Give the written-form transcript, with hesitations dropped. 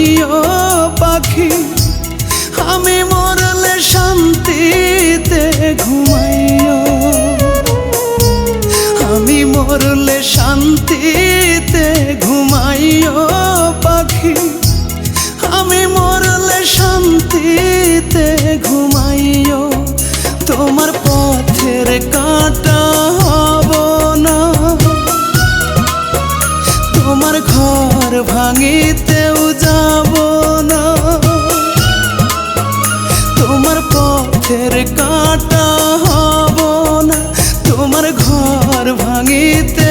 ঘুমাইও পাখি, আমি মরলে শান্তিতে ঘুমাইও, আমি মরলে শান্তিতে ঘুমাইও পাখি, আমি মরলে শান্তিতে ঘুমাইও। তোমার পথের কাঁটা হব না, তোমার ঘর ভাঙিতেও যাব না, তোমার পথের কাঁটা হব না, তোমার ঘর ভাঙিতে